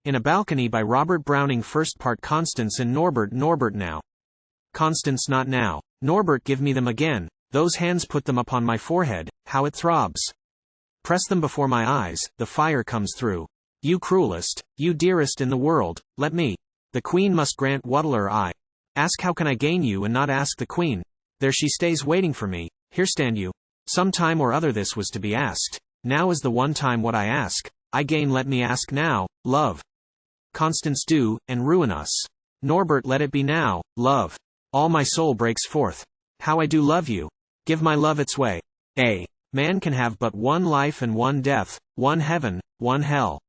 In a Balcony by Robert Browning. First part. Constance and Norbert. Norbert, now. Constance, not now. Norbert, give me them again. Those hands, put them upon my forehead, how it throbs. Press them before my eyes, the fire comes through. You cruellest, you dearest in the world, let me. The Queen must grant whateller I ask. How can I gain you and not ask the Queen? There she stays waiting for me, here stand you. Some time or other this was to be asked. Now is the one time what I ask, I gain. Let me ask now, love. Constance, do, and ruin us. Norbert, let it be now, love. All my soul breaks forth. How I do love you. Give my love its way. A man can have but one life and one death, one heaven, one hell.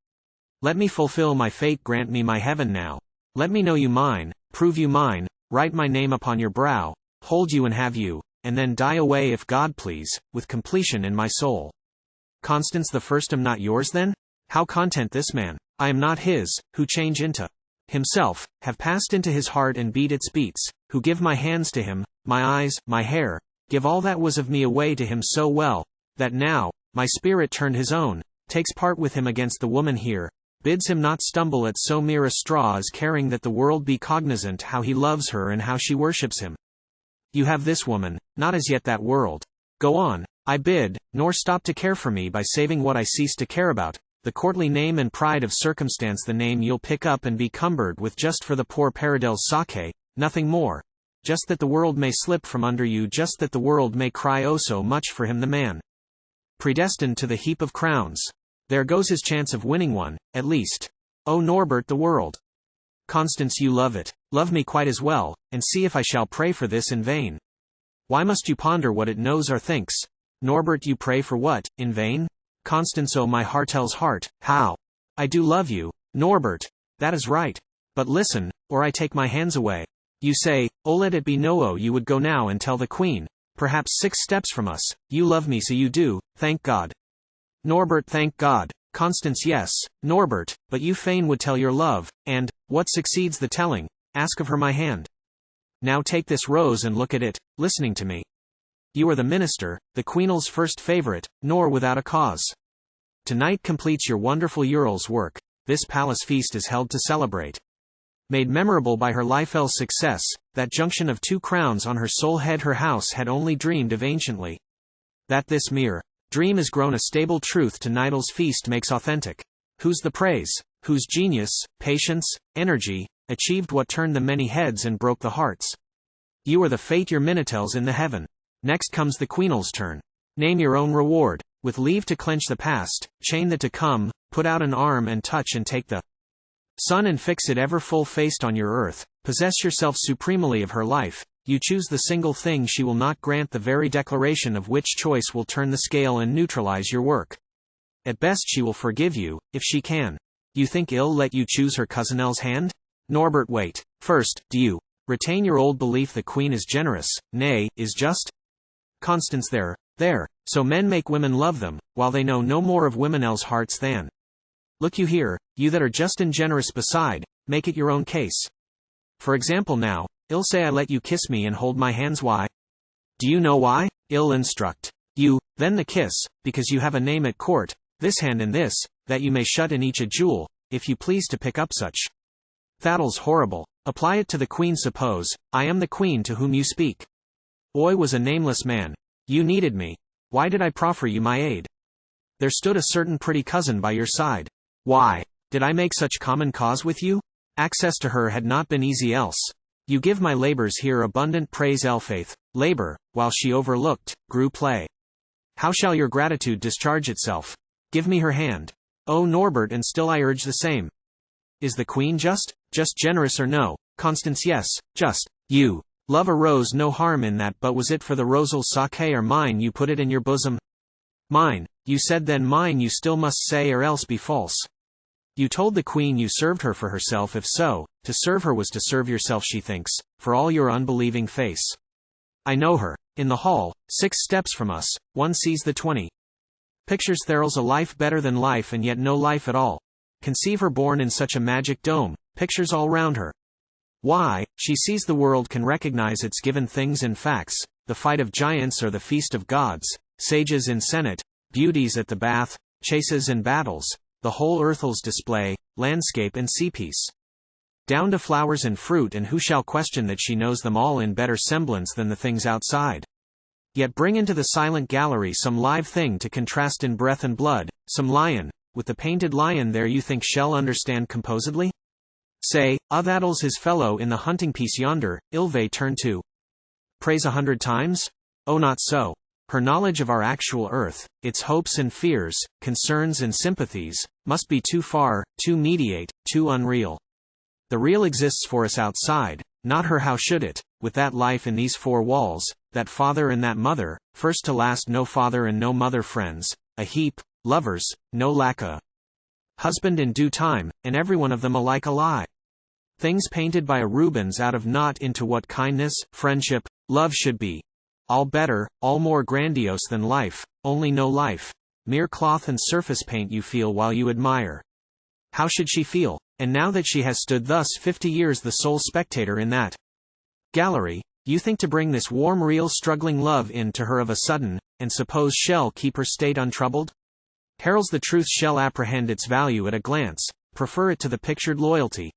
Let me fulfill my fate, grant me my heaven now. Let me know you mine, prove you mine, write my name upon your brow, hold you and have you, and then die away if God please, with completion in my soul. Constance, the first am not yours then? How content this man, I am not his, who change into himself, have passed into his heart and beat its beats, who give my hands to him, my eyes, my hair, give all that was of me away to him so well, that now, my spirit turned his own, takes part with him against the woman here, bids him not stumble at so mere a straw as caring that the world be cognizant how he loves her and how she worships him. You have this woman, not as yet that world. Go on, I bid, nor stop to care for me by saving what I cease to care about, the courtly name and pride of circumstance, the name you'll pick up and be cumbered with just for the poor Paradel's sake, nothing more. Just that the world may slip from under you, just that the world may cry oh so much for him, the man predestined to the heap of crowns. There goes his chance of winning one, at least. Oh Norbert, the world. Constance, you love it, love me quite as well, and see if I shall pray for this in vain. Why must you ponder what it knows or thinks? Norbert, you pray for what, in vain? Constance, oh my heart's heart, how I do love you, Norbert. That is right. But listen, or I take my hands away. You say, oh let it be no, oh you would go now and tell the Queen, perhaps 6 steps from us, you love me, so you do, thank God. Norbert, thank God. Constance, yes, Norbert, but you fain would tell your love, and, what succeeds the telling, ask of her my hand. Now take this rose and look at it, listening to me. You are the minister, the Queen's first favorite, nor without a cause. Tonight completes your wonderful whateĺ's work, this palace feast is held to celebrate. Made memorable by her life's success, that junction of 2 crowns on her sole head her house had only dreamed of anciently. That this mere dream is grown a stable truth to night's feast makes authentic. Whose the praise, whose genius, patience, energy, achieved what turned the many heads and broke the hearts. You are the fate your minutels in the heaven. Next comes the Queen's turn. Name your own reward, with leave to clench the past, chain the to come, put out an arm and touch and take the sun and fix it ever full-faced on your earth, possess yourself supremely of her life, you choose the single thing she will not grant, the very declaration of which choice will turn the scale and neutralize your work. At best she will forgive you, if she can. You think ill let you choose her cousin's hand? Norbert, wait. First, do you retain your old belief the Queen is generous, nay, is just? Constance, there. So men make women love them, while they know no more of women's hearts than. Look you here, you that are just and generous beside, make it your own case. For example now, I'll say I let you kiss me and hold my hands. Why? Do you know why? I'll instruct you, then the kiss, because you have a name at court, this hand and this, that you may shut in each a jewel, if you please to pick up such. That'll's horrible. Apply it to the Queen. Suppose, I am the Queen to whom you speak. I was a nameless man. You needed me. Why did I proffer you my aid? There stood a certain pretty cousin by your side. Why did I make such common cause with you? Access to her had not been easy else. You give my labors here abundant praise. Faith, labor, while she overlooked, grew play. How shall your gratitude discharge itself? Give me her hand. Oh Norbert, and still I urge the same. Is the Queen just generous or no? Constance, yes, just. You love a rose, no harm in that, but was it for the rose's sake or mine you put it in your bosom? Mine, you said, then mine you still must say, or else be false. You told the Queen you served her for herself. If so, to serve her was to serve yourself, she thinks, for all your unbelieving face. I know her. In the hall, 6 steps from us, one sees the 20 pictures. There's a life better than life, and yet no life at all. Conceive her born in such a magic dome, pictures all round her. Why, she sees the world, can recognize its given things and facts, the fight of giants or the feast of gods, sages in senate, beauties at the bath, chases and battles, the whole earth's display, landscape and sea piece. Down to flowers and fruit, and who shall question that she knows them all in better semblance than the things outside? Yet bring into the silent gallery some live thing to contrast in breath and blood, some lion, with the painted lion there you think shall understand composedly? Say, that'll's his fellow in the hunting piece yonder, Ilve turn to. Praise 100 times? Oh, not so. Her knowledge of our actual earth, its hopes and fears, concerns and sympathies, must be too far, too mediate, too unreal. The real exists for us outside, not her. How should it, with that life in these four walls, that father and that mother, first to last no father and no mother, friends, a heap, lovers, no lack a husband in due time, and every one of them alike a lie. Things painted by a Rubens out of naught into what kindness, friendship, love should be. All better, all more grandiose than life, only no life. Mere cloth and surface paint you feel while you admire. How should she feel? And now that she has stood thus 50 years the sole spectator in that gallery, you think to bring this warm real struggling love in to her of a sudden, and suppose shall keep her state untroubled? Heralds the truth shall apprehend its value at a glance, prefer it to the pictured loyalty.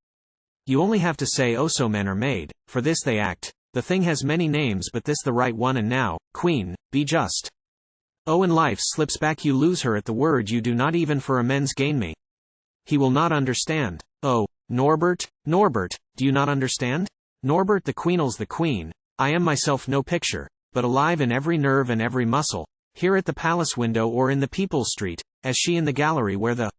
You only have to say oh so men are made, for this they act. The thing has many names but this the right one, and now, Queen, be just. Oh, and life slips back, you lose her at the word, you do not even for amends gain me. He will not understand. Oh, Norbert, Norbert, do you not understand? Norbert, the Queen'll's the Queen. I am myself no picture, but alive in every nerve and every muscle, here at the palace window or in the People's Street, as she in the gallery where the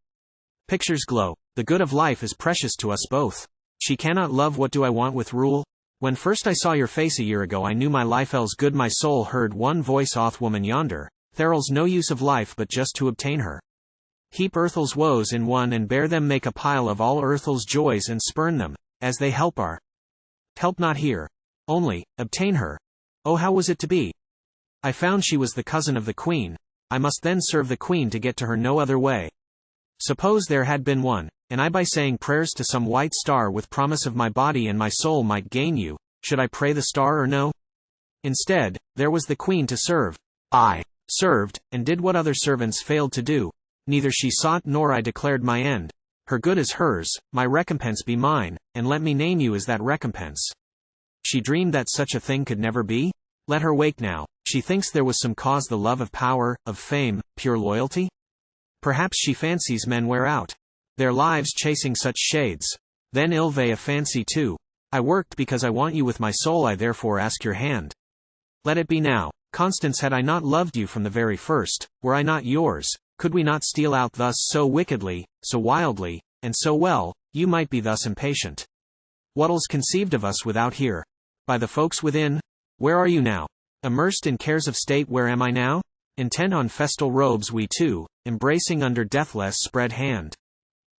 pictures glow. The good of life is precious to us both. She cannot love. What do I want with rule? When first I saw your face a year ago I knew my life'll's good. My soul heard one voice, oth woman yonder, there'll's no use of life but just to obtain her. Heap earth's woes in one and bear them, make a pile of all earth's joys and spurn them, as they help are. Help not here. Only, obtain her. Oh, how was it to be? I found she was the cousin of the Queen. I must then serve the Queen to get to her, no other way. Suppose there had been one, and I by saying prayers to some white star with promise of my body and my soul might gain you, should I pray the star or no? Instead, there was the Queen to serve. I served, and did what other servants failed to do. Neither she sought nor I declared my end. Her good is hers, my recompense be mine, and let me name you as that recompense. She dreamed that such a thing could never be? Let her wake now. She thinks there was some cause, the love of power, of fame, pure loyalty? Perhaps she fancies men wear out their lives chasing such shades. Then Ilve a fancy too. I worked because I want you with my soul, I therefore ask your hand. Let it be now. Constance, had I not loved you from the very first, were I not yours, could we not steal out thus so wickedly, so wildly, and so well, you might be thus impatient. Whattels conceived of us without here? By the folks within? Where are you now? Immersed in cares of state, where am I now? Intent on festal robes we two, embracing under deathless spread hand.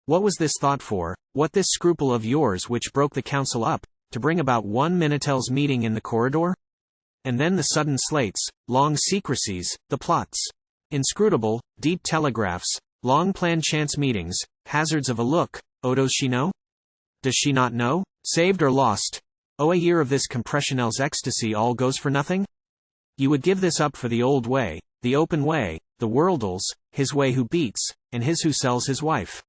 What was this thought for, what this scruple of yours which broke the council up, to bring about 1 minutell's meeting in the corridor? And then the sudden slates, long secrecies, the plots. Inscrutable, deep telegraphs, long-planned chance meetings, hazards of a look. Oh, does she know? Does she not know? Saved or lost? Oh, a year of this compressionel's ecstasy all goes for nothing? You would give this up for the old way, the open way, the worldle's, his way who beats, and his who sells his wife.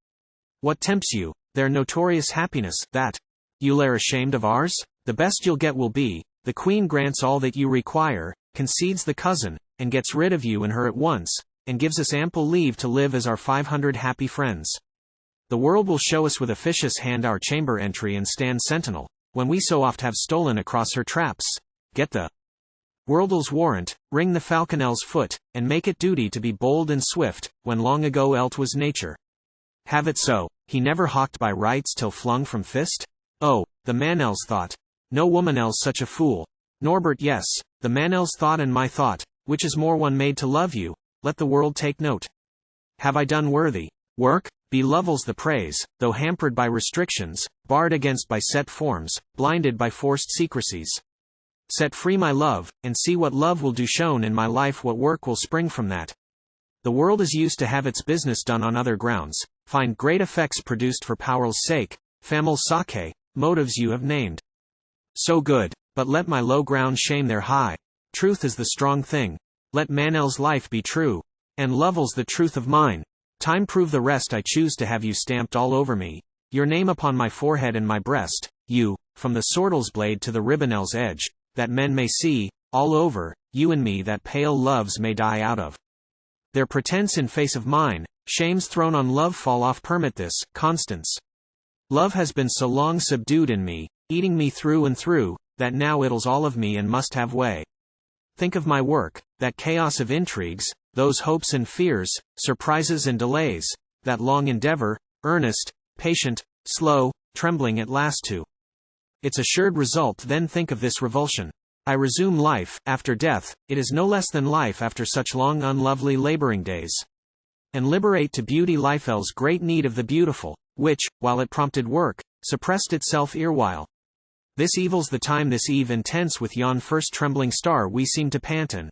What tempts you? Their notorious happiness, that you'll ashamed of ours? The best you'll get will be, the Queen grants all that you require, concedes the cousin, and gets rid of you and her at once, and gives us ample leave to live as our 500 happy friends. The world will show us with officious hand our chamber entry and stand sentinel, when we so oft have stolen across her traps. Get the worldle's warrant, ring the falconel's foot, and make it duty to be bold and swift, when long ago elt was nature. Have it so, he never hawked by rights till flung from fist? Oh, the manel's thought. No womanel's such a fool. Norbert, yes, the manel's thought and my thought, which is more one made to love you, let the world take note. Have I done worthy work? Be Lovell's the praise, though hampered by restrictions, barred against by set forms, blinded by forced secrecies. Set free my love, and see what love will do shown in my life, what work will spring from that. The world is used to have its business done on other grounds, find great effects produced for power's sake, famil sake, motives you have named. So good, but let my low ground shame their high. Truth is the strong thing. Let Manel's life be true, and Lovell's the truth of mine. Time prove the rest. I choose to have you stamped all over me, your name upon my forehead and my breast, you, from the swordle's blade to the ribbonel's edge, that men may see, all over, you and me that pale loves may die out of. Their pretense in face of mine, shames thrown on love fall off. Permit this, Constance. Love has been so long subdued in me, eating me through and through, that now it'll all of me and must have way. Think of my work, that chaos of intrigues, those hopes and fears, surprises and delays, that long endeavor, earnest, patient, slow, trembling at last to its assured result. Then think of this revulsion. I resume life, after death, it is no less than life after such long unlovely laboring days. And liberate to beauty life's great need of the beautiful, which, while it prompted work, suppressed itself erewhile. This evil's the time this eve intense with yon first trembling star we seem to pant and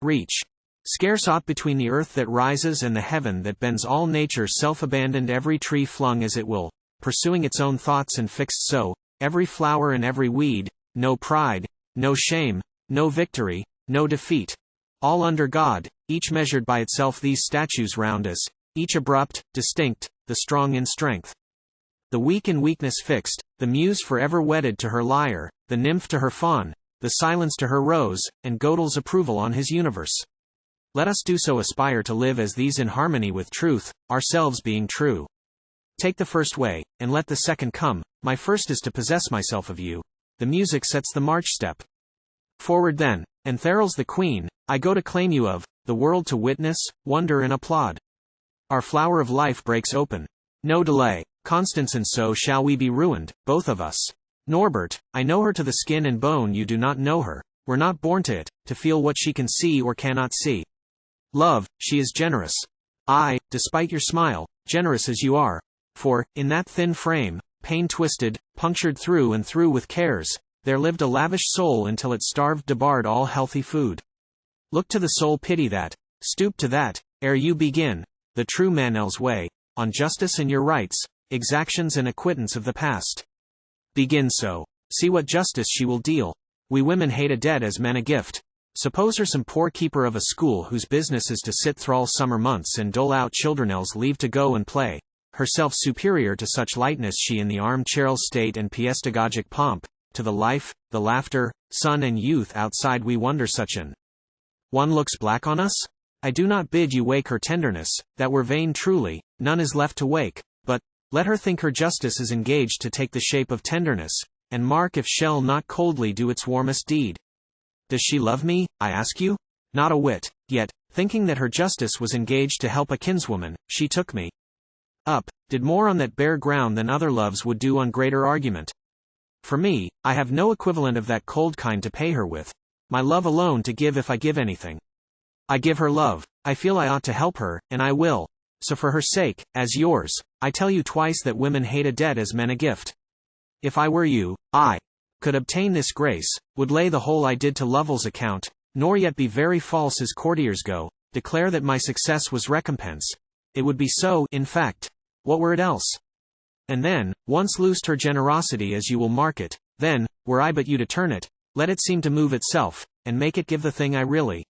reach. Scarce aught between the earth that rises and the heaven that bends, all nature self-abandoned, every tree flung as it will, pursuing its own thoughts and fixed so, every flower and every weed, no pride, no shame, no victory, no defeat. All under God, each measured by itself. These statues round us, each abrupt, distinct, the strong in strength, the weak in weakness fixed, the muse forever wedded to her lyre, the nymph to her faun, the silence to her rose, and Gödel's approval on his universe. Let us do so, aspire to live as these in harmony with truth, ourselves being true. Take the first way, and let the second come. My first is to possess myself of you. The music sets the march step. Forward then, and Theral's the queen, I go to claim you of the world to witness, wonder and applaud. Our flower of life breaks open. No delay, Constance, and so shall we be ruined, both of us. Norbert, I know her to the skin and bone. You do not know her. We're not born to it, to feel what she can see or cannot see. Love, she is generous. I, despite your smile, generous as you are. For, in that thin frame, pain-twisted, punctured through and through with cares, there lived a lavish soul until it starved, debarred all healthy food. Look to the soul, pity that, stoop to that, ere you begin, the true man's way, on justice and your rights, exactions and acquittance of the past. Begin so. See what justice she will deal. We women hate a debt as men a gift. Suppose her some poor keeper of a school whose business is to sit thrall summer months and dole out children's leave to go and play, herself superior to such lightness, she in the armchair's state and piedagogic pomp, to the life, the laughter, sun and youth outside we wonder such an one looks black on us? I do not bid you wake her tenderness, that were vain truly, none is left to wake, but, let her think her justice is engaged to take the shape of tenderness, and mark if shall not coldly do its warmest deed. Does she love me, I ask you? Not a whit, yet, thinking that her justice was engaged to help a kinswoman, she took me up, did more on that bare ground than other loves would do on greater argument. For me, I have no equivalent of that cold kind to pay her with, my love alone to give if I give anything. I give her love, I feel I ought to help her, and I will. So for her sake, as yours, I tell you twice that women hate a debt as men a gift. If I were you, I could obtain this grace, would lay the whole I did to Lovell's account, nor yet be very false as courtiers go, declare that my success was recompense. It would be so, in fact. What were it else? And then, once loosed her generosity as you will mark it, then, were I but you to turn it, let it seem to move itself, and make it give the thing I really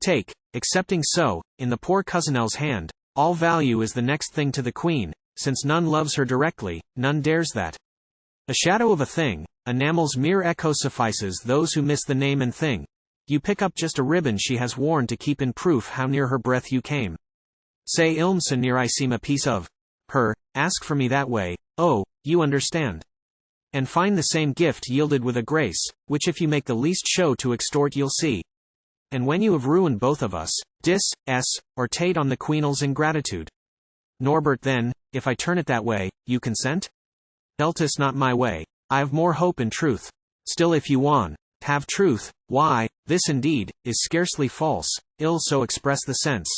take, accepting so, in the poor cousinel's hand, all value is the next thing to the queen, since none loves her directly, none dares that. A shadow of a thing, enamel's mere echo suffices those who miss the name and thing. You pick up just a ribbon she has worn to keep in proof how near her breath you came. Say ilm so near I seem a piece of her, ask for me that way, oh, you understand. And find the same gift yielded with a grace, which if you make the least show to extort you'll see. And when you have ruined both of us, or tate on the queen's ingratitude. Norbert, then, if I turn it that way, you consent? Eltis not my way, I have more hope in truth. Still if you want, have truth, why, this indeed, is scarcely false, ill so express the sense.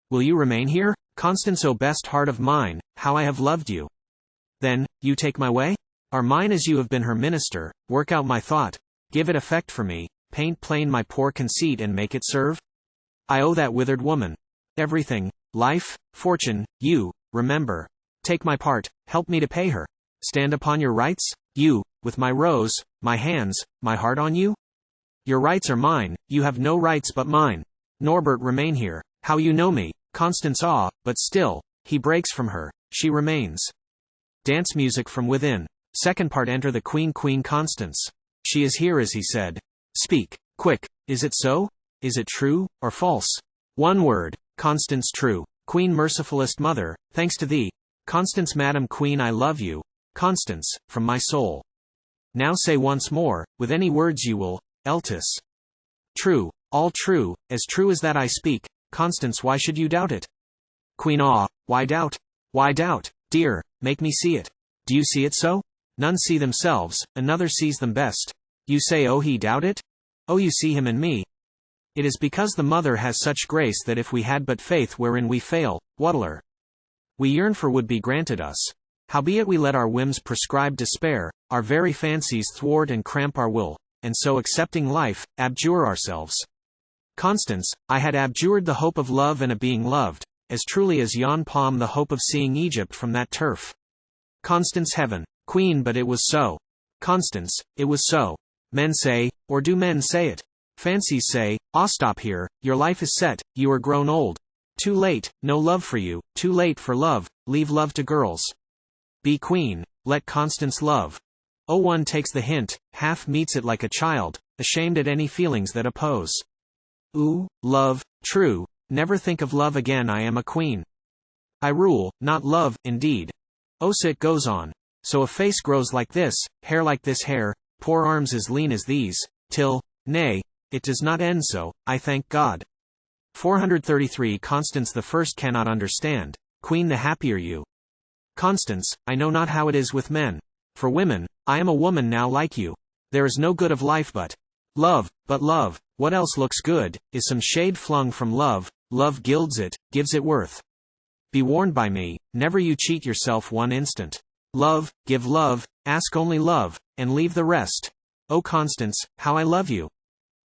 Will you remain here, Constance, O best heart of mine, how I have loved you? Then, you take my way? Are mine as you have been her minister, work out my thought, give it effect for me, paint plain my poor conceit and make it serve? I owe that withered woman everything, life, fortune, you, remember. Take my part, help me to pay her. Stand upon your rights, you, with my rose, my hands, my heart on you? Your rights are mine, you have no rights but mine. Norbert, remain here, how you know me, Constance but still, he breaks from her, she remains. Dance music from within. Second part. Enter the Queen. Queen Constance. She is here as he said. Speak, quick, is it so? Is it true, or false? One word. Constance. True. Queen. Mercifulest mother, thanks to thee. Constance. Madam Queen, I love you. Constance, from my soul. Now say once more, with any words you will, Eltis. True, all true, as true as that I speak. Constance, why should you doubt it? Queen. Why doubt? Why doubt, dear, make me see it. Do you see it so? None see themselves, another sees them best. You say, oh, he doubt it? Oh, you see him in me. It is because the mother has such grace that if we had but faith wherein we fail, whateller we yearn for would be granted us. Howbeit we let our whims prescribe despair, our very fancies thwart and cramp our will, and so accepting life, abjure ourselves. Constance, I had abjured the hope of love and a being loved, as truly as yon palm the hope of seeing Egypt from that turf. Constance. Heaven. Queen. But it was so. Constance, it was so. Men say, or do men say it? Fancies say, stop here, your life is set, you are grown old. Too late, no love for you, too late for love, leave love to girls. Be queen, let Constance love. One takes the hint, half meets it like a child, ashamed at any feelings that oppose. Ooh, love, true, never think of love again. I am a queen. I rule, not love, indeed. So it goes on. So a face grows like this, hair like this hair, poor arms as lean as these, till, nay, it does not end so, I thank God. 433. Constance. The first cannot understand. Queen. The happier you. Constance, I know not how it is with men. For women, I am a woman now like you. There is no good of life but love, what else looks good, is some shade flung from love, love gilds it, gives it worth. Be warned by me, never you cheat yourself one instant. Love, give love, ask only love, and leave the rest. Oh Constance, how I love you.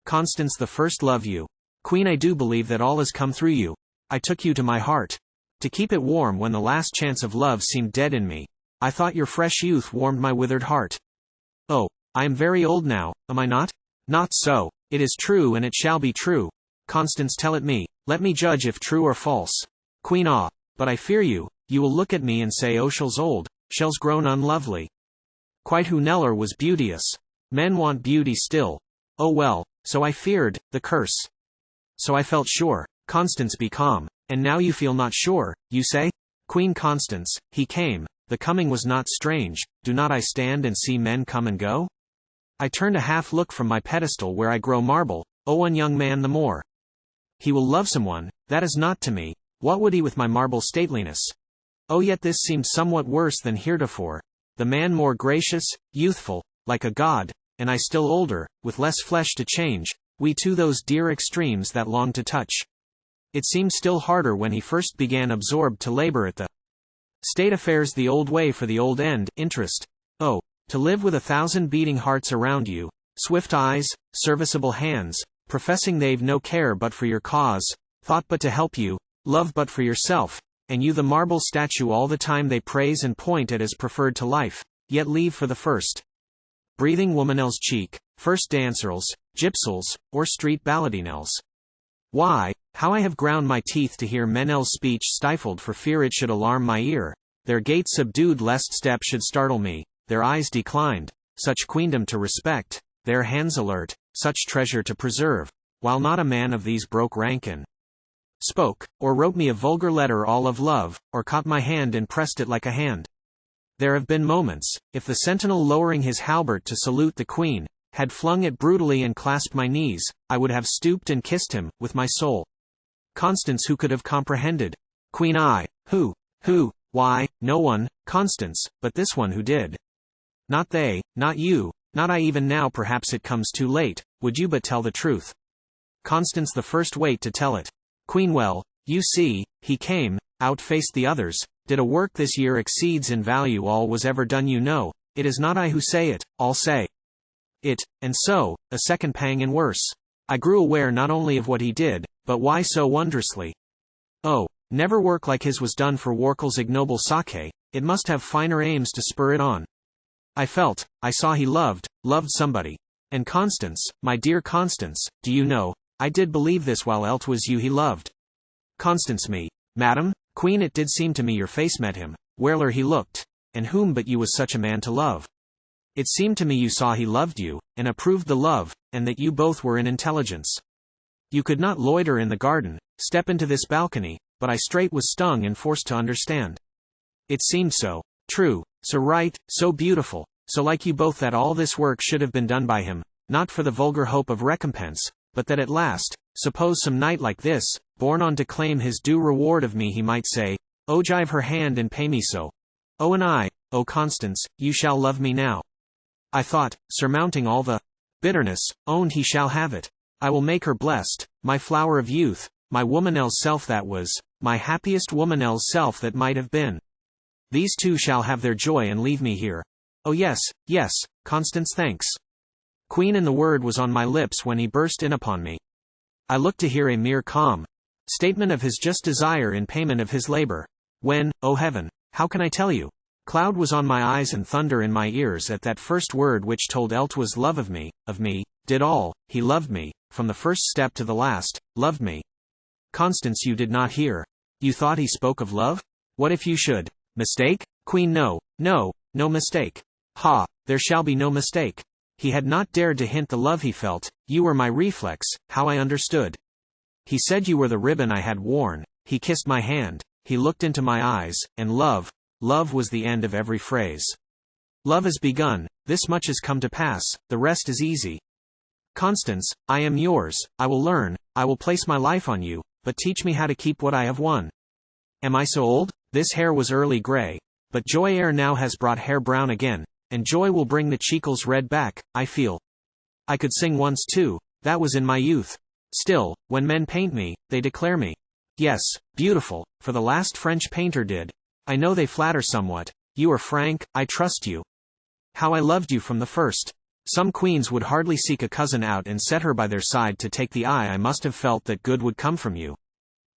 Constance. The first love you. Queen. I do believe that all has come through you. I took you to my heart. To keep it warm when the last chance of love seemed dead in me. I thought your fresh youth warmed my withered heart. Oh, I am very old now, am I not? Not so. It is true and it shall be true. Constance. Tell it me, let me judge if true or false. Queen. But I fear you will look at me and say, oh, shell's old, shell's grown unlovely. Quite whoeller was beauteous. Men want beauty still. Oh well, so I feared, the curse. So I felt sure. Constance. Be calm. And now you feel not sure, you say? Queen. Constance, he came, the coming was not strange, do not I stand and see men come and go? I turned a half look from my pedestal where I grow marble, one young man the more. He will love someone, that is not to me, what would he with my marble stateliness? Yet this seemed somewhat worse than heretofore, the man more gracious, youthful, like a god, and I still older, with less flesh to change, we two those dear extremes that long to touch. It seemed still harder when he first began absorbed to labor at the state affairs the old way for the old end, interest. To live with 1,000 beating hearts around you, swift eyes, serviceable hands, professing they've no care but for your cause, thought but to help you, love but for yourself, and you the marble statue all the time they praise and point at as preferred to life, yet leave for the first breathing womanelle's cheek, first dancerels, gypsels, or street balladinelles. Why, how I have ground my teeth to hear menelle's speech stifled for fear it should alarm my ear, their gait subdued lest step should startle me, their eyes declined, such queendom to respect, their hands alert, such treasure to preserve, while not a man of these broke rank and spoke, or wrote me a vulgar letter all of love, or caught my hand and pressed it like a hand. There have been moments, if the sentinel lowering his halbert to salute the queen, had flung it brutally and clasped my knees, I would have stooped and kissed him, with my soul. Constance. Who could have comprehended? Queen. Who? Why, no one, Constance, but this one who did. Not they, not you, not I even now. Perhaps it comes too late, would you but tell the truth? Constance. The first wait to tell it. Queen. Well, you see, he came, outfaced the others, did a work this year exceeds in value all was ever done. You know, it is not I who say it, all say it, and so, a second pang and worse. I grew aware not only of what he did, but why so wondrously. Never work like his was done for Warkel's ignoble sake, it must have finer aims to spur it on. I saw he loved somebody. And Constance, my dear Constance, do you know, I did believe this while it was you he loved. Constance. Me, Madam, Queen, it did seem to me your face met him, whereler he looked, and whom but you was such a man to love? It seemed to me you saw he loved you, and approved the love, and that you both were in intelligence. You could not loiter in the garden, step into this balcony, but I straight was stung and forced to understand. It seemed so true, so right, so beautiful, so like you both that all this work should have been done by him, not for the vulgar hope of recompense, but that at last, suppose some night like this, born on to claim his due reward of me, he might say, "Oh, jive her hand and pay me so. Oh, and I, oh Constance, you shall love me now." I thought, surmounting all the bitterness, owned he shall have it. I will make her blessed, my flower of youth, my womanel's self that was, my happiest womanel's self that might have been. These two shall have their joy and leave me here. Oh yes, yes, Constance, thanks. Queen, and the word was on my lips when he burst in upon me. I looked to hear a mere calm statement of his just desire in payment of his labor. When, oh heaven, how can I tell you? Cloud was on my eyes and thunder in my ears at that first word which told 'twas love of me, did all, he loved me, from the first step to the last, loved me. Constance, you did not hear. You thought he spoke of love? What if you should mistake? Queen, no mistake. Ha, there shall be no mistake. He had not dared to hint the love he felt, you were my reflex, how I understood. He said you were the ribbon I had worn, he kissed my hand, he looked into my eyes, and love was the end of every phrase. Love is begun, this much has come to pass, the rest is easy. Constance, I am yours, I will learn, I will place my life on you, but teach me how to keep what I have won. Am I so old? This hair was early gray, but joy now has brought hair brown again, and joy will bring the cheekles red back, I feel. I could sing once too, that was in my youth. Still, when men paint me, they declare me, yes, beautiful, for the last French painter did. I know they flatter somewhat. You are frank, I trust you. How I loved you from the first. Some queens would hardly seek a cousin out and set her by their side to take the eye. I must have felt that good would come from you.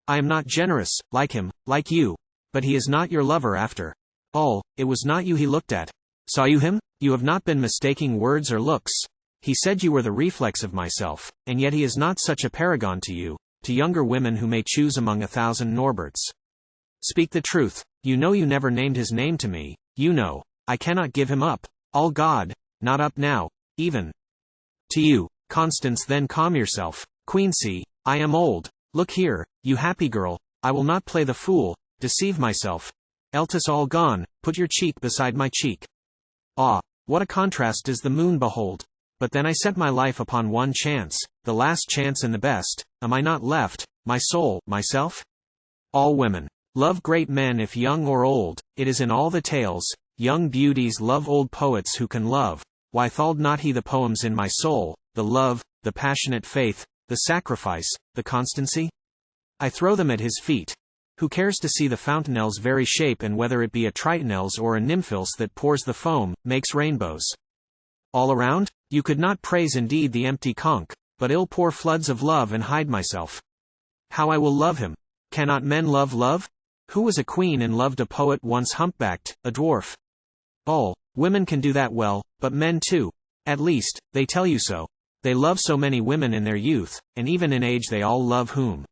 I am not generous, like him, like you. But he is not your lover after all. It was not you he looked at. Saw you him? You have not been mistaking words or looks. He said you were the reflex of myself, and yet he is not such a paragon to you, to younger women who may choose among 1,000 Norberts. Speak the truth. You know you never named his name to me, you know. I cannot give him up. All God, not up now, even to you. Constance, then calm yourself. Queen, see, I am old. Look here, you happy girl, I will not play the fool, deceive myself. Else all gone, put your cheek beside my cheek. Ah, what a contrast does the moon behold. But then I set my life upon one chance, the last chance and the best. Am I not left, my soul, myself? All women love great men if young or old, it is in all the tales, young beauties love old poets who can love. Why thawed not he the poems in my soul, the love, the passionate faith, the sacrifice, the constancy? I throw them at his feet. Who cares to see the fountainelle's very shape, and whether it be a tritonelle's or a nymphil's that pours the foam, makes rainbows all around? You could not praise indeed the empty conch, but ill pour floods of love and hide myself. How I will love him! Cannot men love love? Who was a queen and loved a poet once humpbacked, a dwarf? All women can do that well, but men too. At least, they tell you so. They love so many women in their youth, and even in age they all love whom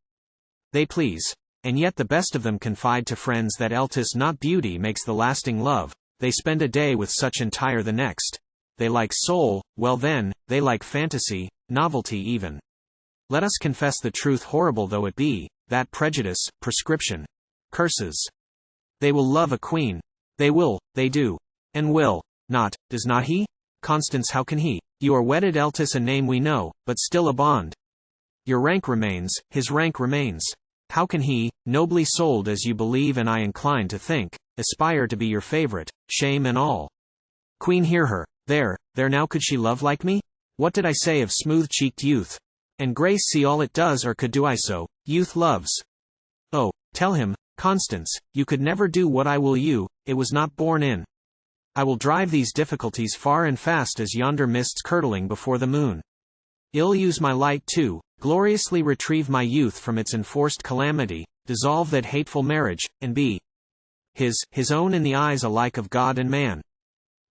they please. And yet the best of them confide to friends that else not beauty makes the lasting love. They spend a day with such and tire the next. They like soul, well then, they like fantasy, novelty even. Let us confess the truth, horrible though it be, that prejudice, prescription, curses. They will love a queen. They will, they do. And will not, does not he? Constance, how can he? You are wedded, else a name we know, but still a bond. Your rank remains, his rank remains. How can he, nobly sold as you believe and I incline to think, aspire to be your favorite, shame and all? Queen, hear her. There now, could she love like me? What did I say of smooth-cheeked youth? And grace, see all it does, or could do I so? Youth loves. Oh, tell him, Constance, you could never do what I will you, it was not born in. I will drive these difficulties far and fast as yonder mists curdling before the moon. Ill use my light too, gloriously retrieve my youth from its enforced calamity, dissolve that hateful marriage, and be his own in the eyes alike of God and man.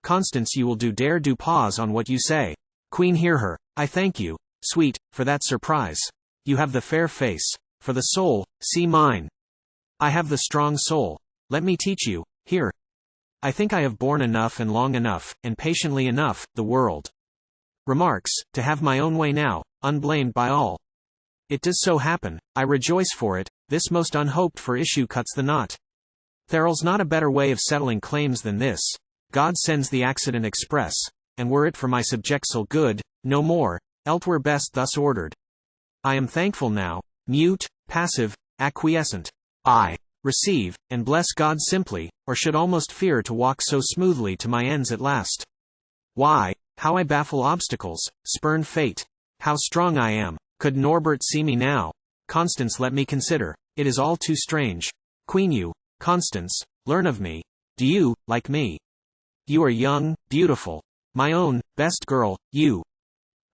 Constance, you will dare do pause on what you say. Queen, hear her. I thank you, sweet, for that surprise. You have the fair face. For the soul, see mine. I have the strong soul. Let me teach you, here. I think I have borne enough and long enough, and patiently enough, the world. Remarks, to have my own way now, unblamed by all. It does so happen, I rejoice for it, this most unhoped for issue cuts the knot. There's not a better way of settling claims than this. God sends the accident express, and were it for my subject soul good, no more, else were best thus ordered. I am thankful now, mute, passive, acquiescent. I receive, and bless God simply, or should almost fear to walk so smoothly to my ends at last. Why, how I baffle obstacles, spurn fate. How strong I am. Could Norbert see me now? Constance, let me consider, it is all too strange. Queen, you, Constance, learn of me. Do you, like me? You are young, beautiful. My own, best girl, you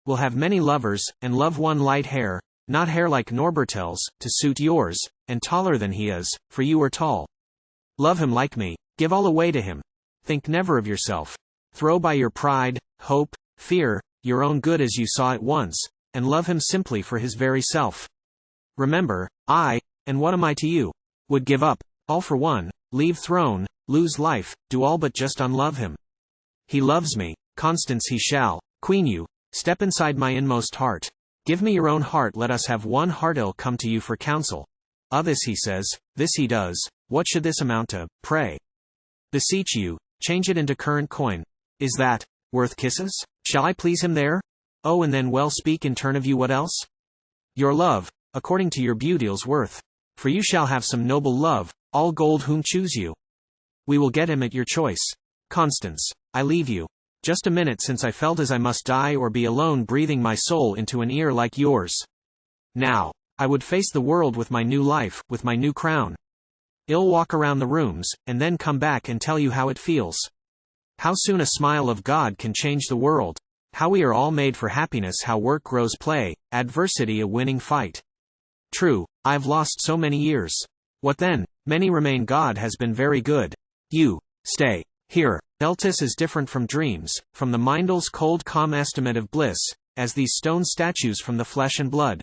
will have many lovers, and love one light hair, not hair like Norbertel's, to suit yours, and taller than he is, for you are tall. Love him like me, give all away to him. Think never of yourself. Throw by your pride, hope, fear, your own good as you saw it once, and love him simply for his very self. Remember, I, and what am I to you? Would give up, all for one, leave throne, lose life, do all but just unlove him. He loves me, Constance he shall, Queen you, step inside my inmost heart. Give me your own heart, let us have one heart. I'll come to you for counsel. This he says, this he does, what should this amount to, pray? Beseech you, change it into current coin. Is that worth kisses? Shall I please him there? Oh, and then well speak in turn of you what else? Your love, according to your beauty's worth. For you shall have some noble love, all gold whom choose you. We will get him at your choice. Constance, I leave you. Just a minute since I felt as I must die or be alone breathing my soul into an ear like yours. Now, I would face the world with my new life, with my new crown. I'll walk around the rooms, and then come back and tell you how it feels. How soon a smile of God can change the world. How we are all made for happiness, how work grows play, adversity a winning fight. True, I've lost so many years. What then? Many remain. God has been very good. You, stay, here. Eltis is different from dreams, from the mind's cold calm estimate of bliss, as these stone statues from the flesh and blood.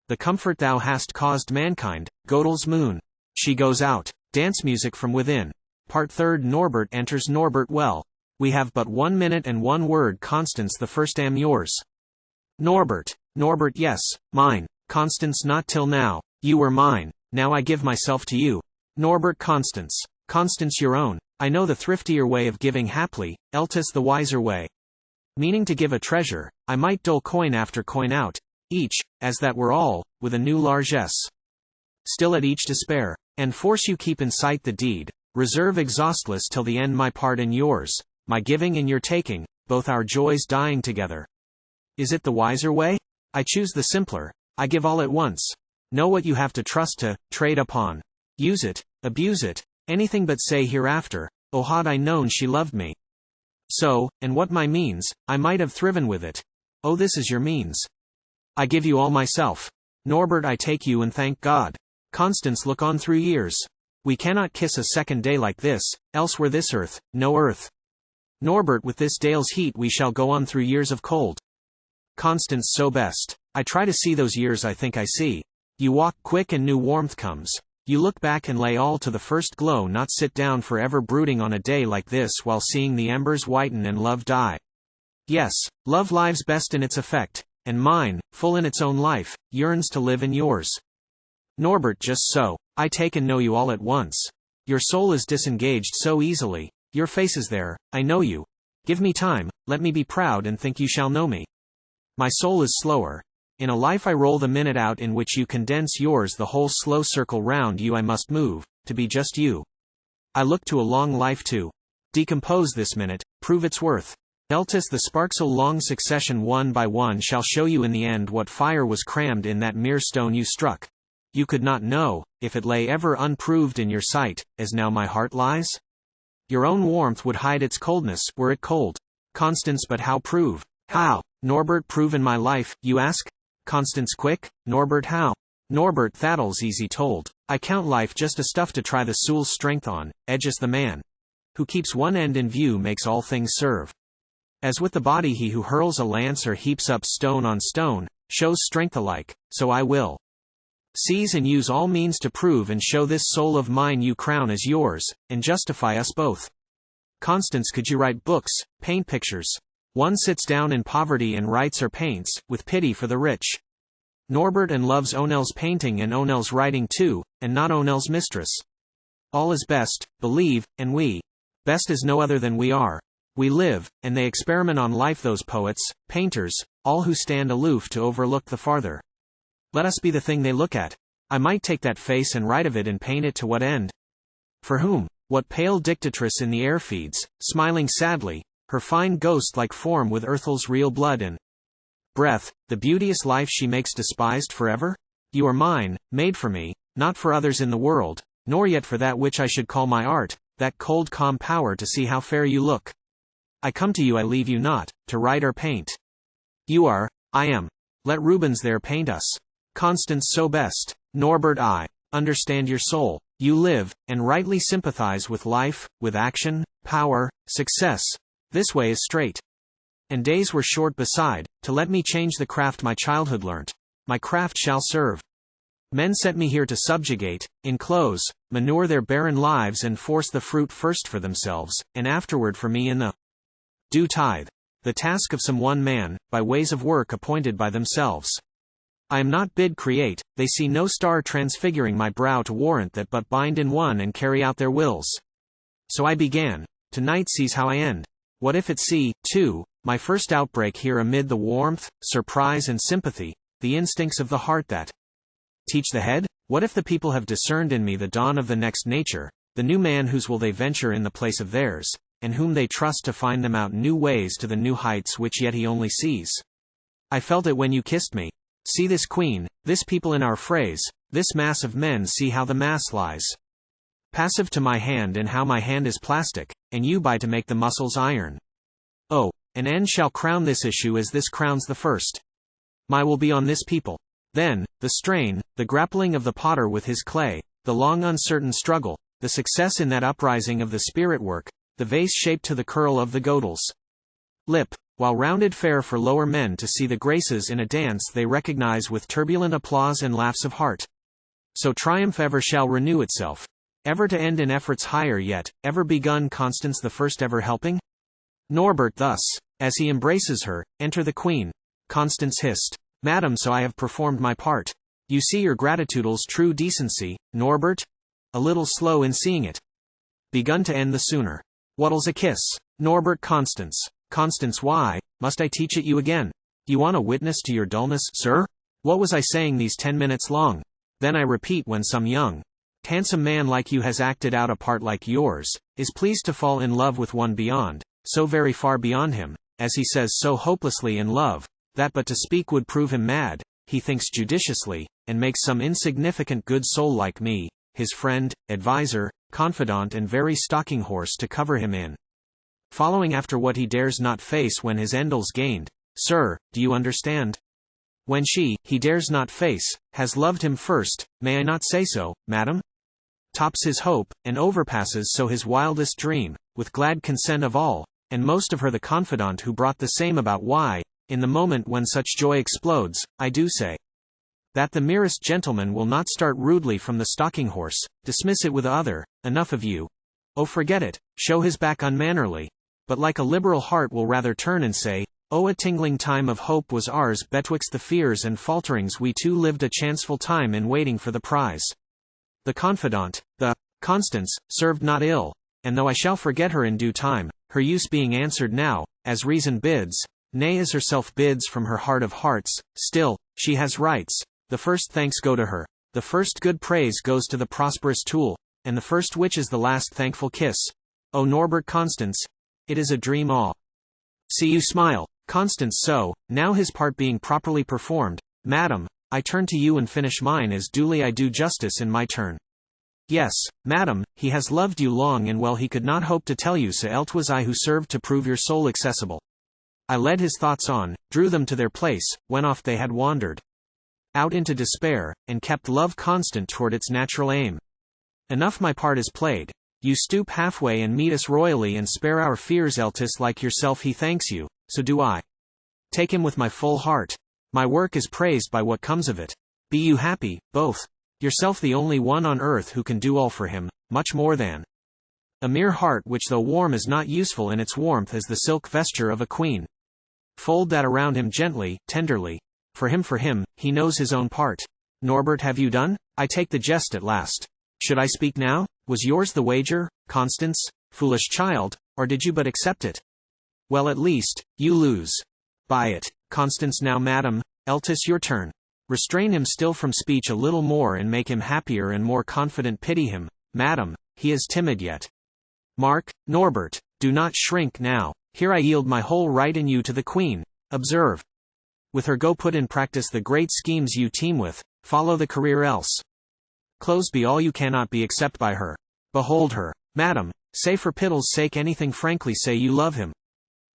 The comfort thou hast caused mankind, Gödel's moon. She goes out, dance music from within. Part third. Norbert enters. Norbert, well. We have but 1 minute and 1 word. Constance, the first am yours. Norbert. Norbert, yes, mine. Constance, not till now. You were mine, now I give myself to you. Norbert. Constance. Constance, your own. I know the thriftier way of giving haply, Eltis the wiser way. Meaning to give a treasure, I might dole coin after coin out, each, as that were all, with a new largesse. Still at each despair, and force you keep in sight the deed, reserve exhaustless till the end my part and yours, my giving and your taking, both our joys dying together. Is it the wiser way? I choose the simpler, I give all at once. Know what you have to trust to, trade upon. Use it, abuse it, anything but say hereafter, oh had I known she loved me. So, and what my means, I might have thriven with it. Oh, this is your means. I give you all myself. Norbert, I take you and thank God. Constance, look on through years. We cannot kiss a second day like this, else were this earth, no earth. Norbert, with this dale's heat we shall go on through years of cold. Constance, so best. I try to see those years I think I see. You walk quick and new warmth comes. You look back and lay all to the first glow, not sit down forever brooding on a day like this while seeing the embers whiten and love die. Yes, love lives best in its effect, and mine, full in its own life, yearns to live in yours. Norbert, just so. I take and know you all at once. Your soul is disengaged so easily. Your face is there, I know you. Give me time, let me be proud and think you shall know me. My soul is slower. In a life I roll the minute out in which you condense yours, the whole slow circle round you I must move, to be just you. I look to a long life to decompose this minute, prove its worth. Eltis, the sparks a long succession one by one shall show you in the end what fire was crammed in that mere stone you struck. You could not know, if it lay ever unproved in your sight, as now my heart lies? Your own warmth would hide its coldness, were it cold. Constance, but how prove? How? Norbert, prove in my life, you ask? Constance, quick. Norbert, how? Norbert, that'll's easy told. I count life just a stuff to try the soul's strength on, edges the man who keeps one end in view makes all things serve. As with the body he who hurls a lance or heaps up stone on stone, shows strength alike, so I will Seize and use all means to prove and show this soul of mine you crown as yours, and justify us both. Constance, could you write books, paint pictures? One sits down in poverty and writes or paints, with pity for the rich. Norbert and loves Onel's painting and Onel's writing too, and not Onel's mistress. All is best, believe, and we. Best is no other than we are. We live, and they experiment on life, those poets, painters, all who stand aloof to overlook the farther. Let us be the thing they look at. I might take that face and write of it and paint it, to what end? For whom? What pale dictatress in the air feeds, smiling sadly, her fine ghost-like form with Earthel's real blood and breath, the beauteous life she makes despised forever? You are mine, made for me, not for others in the world, nor yet for that which I should call my art, that cold calm power to see how fair you look. I come to you, I leave you not, to write or paint. You are, I am. Let Rubens there paint us. Constance, so best. Norbert, I understand your soul. You live, and rightly sympathize with life, with action, power, success. This way is straight. And days were short beside, to let me change the craft my childhood learnt. My craft shall serve. Men set me here to subjugate, enclose, manure their barren lives and force the fruit first for themselves, and afterward for me in the due tithe. The task of some one man, by ways of work appointed by themselves. I am not bid create, they see no star transfiguring my brow to warrant that, but bind in one and carry out their wills. So I began. Tonight sees how I end. What if it see, too, my first outbreak here amid the warmth, surprise and sympathy, the instincts of the heart that teach the head? What if the people have discerned in me the dawn of the next nature, the new man whose will they venture in the place of theirs, and whom they trust to find them out new ways to the new heights which yet he only sees? I felt it when you kissed me. See this queen, this people in our phrase, this mass of men, see how the mass lies passive to my hand, and how my hand is plastic, and you by to make the muscles iron. Oh, an end shall crown this issue as this crowns the first. My will be on this people. Then, the strain, the grappling of the potter with his clay, the long uncertain struggle, the success in that uprising of the spirit work, the vase shaped to the curl of the Godel's lip, while rounded fair for lower men to see the graces in a dance they recognize with turbulent applause and laughs of heart. So triumph ever shall renew itself, ever to end in efforts higher yet, ever begun. Constance, the first ever helping? Norbert, thus, as he embraces her, enter the queen. Constance hissed, Madam, so I have performed my part. You see your gratitudinal's true decency, Norbert? A little slow in seeing it. Begun to end the sooner. Whattle's a kiss? Norbert. Constance. Constance, why must I teach it you again? You want a witness to your dullness, sir? What was I saying these 10 minutes long? Then I repeat, when some young, handsome man like you has acted out a part like yours, is pleased to fall in love with one beyond, so very far beyond him, as he says so hopelessly in love, that but to speak would prove him mad, he thinks judiciously, and makes some insignificant good soul like me, his friend, adviser, confidant and very stalking horse to cover him in. Following after what he dares not face when his end's gained. Sir, do you understand? When she, he dares not face, has loved him first, may I not say so, madam? Tops his hope, and overpasses so his wildest dream, with glad consent of all, and most of her the confidant who brought the same about. Why, in the moment when such joy explodes, I do say that the merest gentleman will not start rudely from the stalking horse, dismiss it with other, enough of you. Oh, forget it, show his back unmannerly. But like a liberal heart will rather turn and say, oh, a tingling time of hope was ours, betwixt the fears and falterings we two lived a chanceful time in waiting for the prize. The confidant, the Constance, served not ill, and though I shall forget her in due time, her use being answered now, as reason bids, nay as herself bids from her heart of hearts, still, she has rights. The first thanks go to her, the first good praise goes to the prosperous tool, and the first which is the last thankful kiss. O Norbert. Constance, it is a dream all. See you smile, Constance. So, now his part being properly performed, madam, I turn to you and finish mine as duly I do justice in my turn. Yes, madam, he has loved you long and well, he could not hope to tell you so, else was I who served to prove your soul accessible. I led his thoughts on, drew them to their place, when oft they had wandered out into despair, and kept love constant toward its natural aim. Enough, my part is played. You stoop halfway and meet us royally and spare our fears, else like yourself he thanks you, so do I. Take him with my full heart. My work is praised by what comes of it. Be you happy, both. Yourself the only one on earth who can do all for him, much more than a mere heart which though warm is not useful in its warmth as the silk vesture of a queen. Fold that around him gently, tenderly. For him, he knows his own part. Norbert, have you done? I take the jest at last. Should I speak now? Was yours the wager, Constance, foolish child, or did you but accept it? Well, at least, you lose by it. Constance, now madam, Eltis, your turn. Restrain him still from speech a little more and make him happier and more confident. Pity him, madam, he is timid yet. Mark, Norbert, do not shrink now. Here I yield my whole right and you to the queen. Observe. With her go put in practice the great schemes you teem with, follow the career else. Close be all you cannot be except by her. Behold her, madam, say for pittle's sake anything frankly say you love him.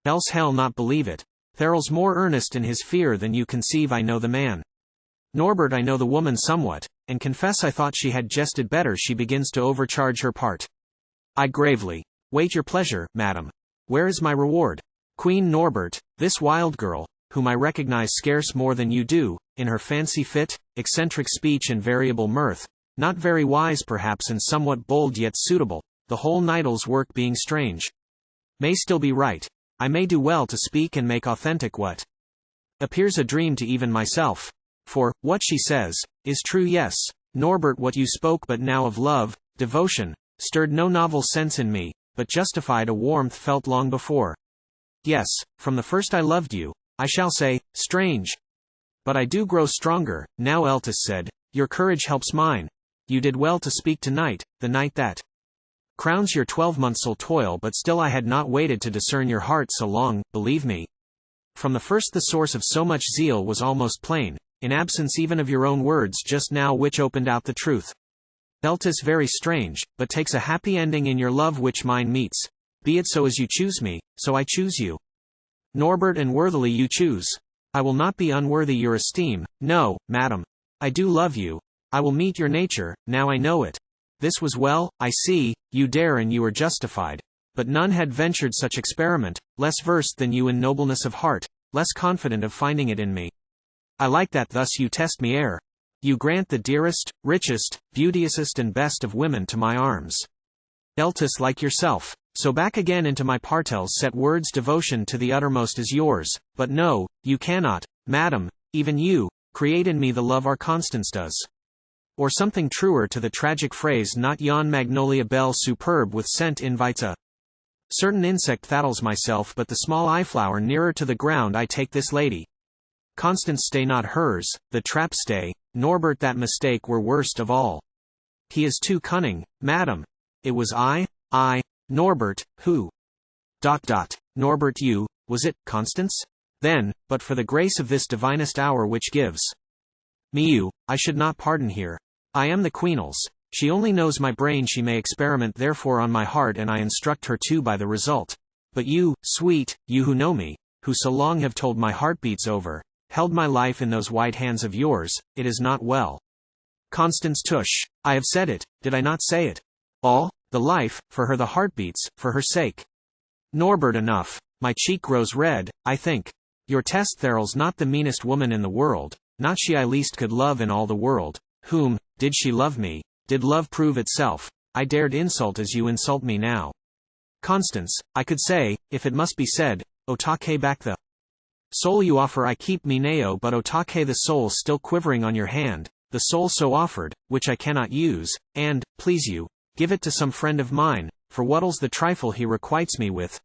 Else hell not believe it. Therell's more earnest in his fear than you conceive. I know the man. Norbert, I know the woman somewhat, and confess I thought she had jested better. She begins to overcharge her part. I gravely wait your pleasure, madam. Where is my reward? Queen Norbert, this wild girl, whom I recognize scarce more than you do, in her fancy fit, eccentric speech and variable mirth, not very wise perhaps and somewhat bold yet suitable, the whole night's work being strange, may still be right. I may do well to speak and make authentic what appears a dream to even myself. For, what she says, is true. Yes, Norbert, what you spoke but now of love, devotion, stirred no novel sense in me, but justified a warmth felt long before. Yes, from the first I loved you. I shall say, strange. But I do grow stronger, now. Eltis said, your courage helps mine. You did well to speak tonight, the night that crowns your 12-months' toil, but still I had not waited to discern your heart so long. Believe me, from the first the source of so much zeal was almost plain, in absence even of your own words just now which opened out the truth. Eltis, very strange, but takes a happy ending in your love which mine meets. Be it so as you choose me, so I choose you. Norbert, and worthily you choose. I will not be unworthy your esteem. No, madam. I do love you. I will meet your nature, now I know it. This was well, I see, you dare and you are justified. But none had ventured such experiment, less versed than you in nobleness of heart, less confident of finding it in me. I like that thus you test me ere you grant the dearest, richest, beauteousest and best of women to my arms. Eltis, like yourself, so back again into my partels set words. Devotion to the uttermost is yours, but no, you cannot, madam, even you, create in me the love our Constance does. Or something truer to the tragic phrase, not yon magnolia belle superb with scent invites a certain insect thattles myself, but the small eye-flower nearer to the ground I take this lady. Constance, stay not hers, the trap stay. Norbert, that mistake were worst of all. He is too cunning, madam. It was I, Norbert, who. Norbert, you, was it, Constance? Then, but for the grace of this divinest hour which gives me you, I should not pardon here. I am the queen's. She only knows my brain, she may experiment therefore on my heart, and I instruct her too by the result. But you, sweet, you who know me, who so long have told my heartbeats over, held my life in those white hands of yours, it is not well. Constance, tush, I have said it, did I not say it? All, the life, for her the heartbeats, for her sake. Norbert, enough, my cheek grows red, I think. Your test, Therell's not the meanest woman in the world, not she I least could love in all the world, whom, did she love me, did love prove itself, I dared insult as you insult me now. Constance, I could say, if it must be said, Otake back the soul you offer I keep me nao, but Otake the soul still quivering on your hand, the soul so offered, which I cannot use, and, please you, give it to some friend of mine, for whattels the trifle he requites me with.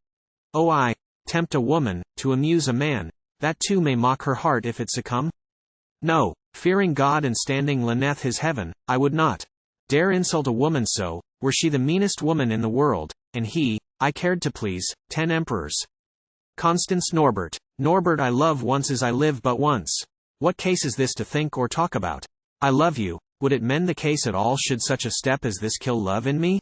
Oh, I tempt a woman, to amuse a man, that too may mock her heart if it succumb? No, fearing God and standing Laneth his heaven, I would not dare insult a woman so, were she the meanest woman in the world, and he, I cared to please, 10 emperors. Constance, Norbert, I love once as I live but once. What case is this to think or talk about? I love you, would it mend the case at all should such a step as this kill love in me?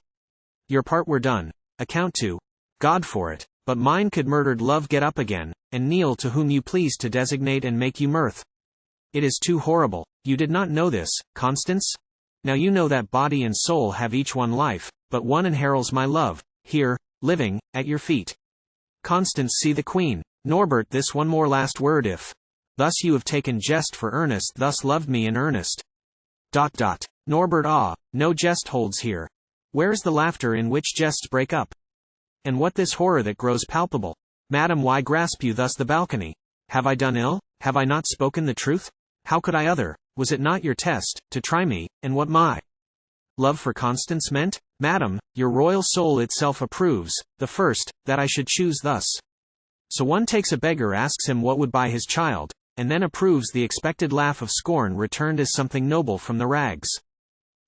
Your part were done, account to God for it, but mine could murdered love get up again, and kneel to whom you please to designate and make you mirth. It is too horrible. You did not know this, Constance? Now you know that body and soul have each one life, but one and heralds my love, here, living, at your feet. Constance, see the queen. Norbert, this one more last word, if Thus you have taken jest for earnest, thus loved me in earnest. Norbert, no jest holds here. Where is the laughter in which jests break up? And what this horror that grows palpable? Madam, why grasp you thus the balcony? Have I done ill? Have I not spoken the truth? How could I other? Was it not your test, to try me, and what my love for Constance meant? Madam, your royal soul itself approves, the first, that I should choose thus. So one takes a beggar, asks him what would buy his child, and then approves the expected laugh of scorn returned as something noble from the rags.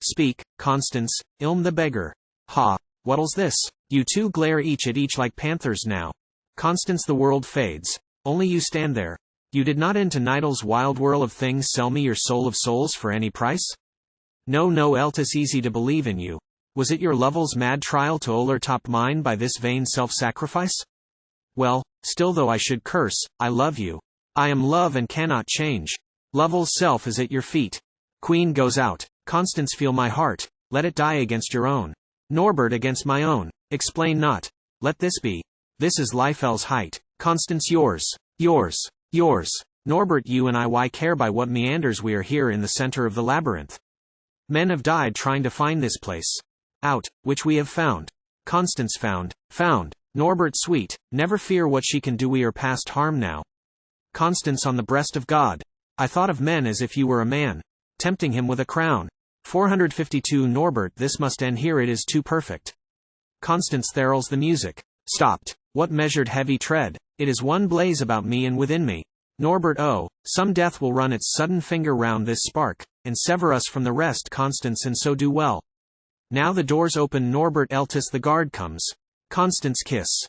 Speak, Constance, ilm the beggar. Ha, whattels this? You two glare each at each like panthers now. Constance, the world fades. Only you stand there. You did not into Nidal's wild whirl of things sell me your soul of souls for any price? No, else easy to believe in you. Was it your Lovel's mad trial to o'ertop mine by this vain self-sacrifice? Well, still though I should curse, I love you. I am love and cannot change. Lovel's self is at your feet. Queen goes out. Constance, feel my heart. Let it die against your own. Norbert, against my own. Explain not. Let this be. This is Lifel's height. Constance, yours. Norbert, you and I, why care by what meanders? We are here in the center of the labyrinth. Men have died trying to find this place. Out, which we have found. Constance, found. Norbert, sweet, never fear what she can do, we are past harm now. Constance, on the breast of God. I thought of men as if you were a man, tempting him with a crown. 452 Norbert, this must end here, it is too perfect. Constance, therals the music. Stopped. What measured heavy tread? It is one blaze about me and within me. Norbert, oh, some death will run its sudden finger round this spark, and sever us from the rest. Constance, and so do well. Now the doors open, Norbert, Eltis, the guard comes. Constance, kiss.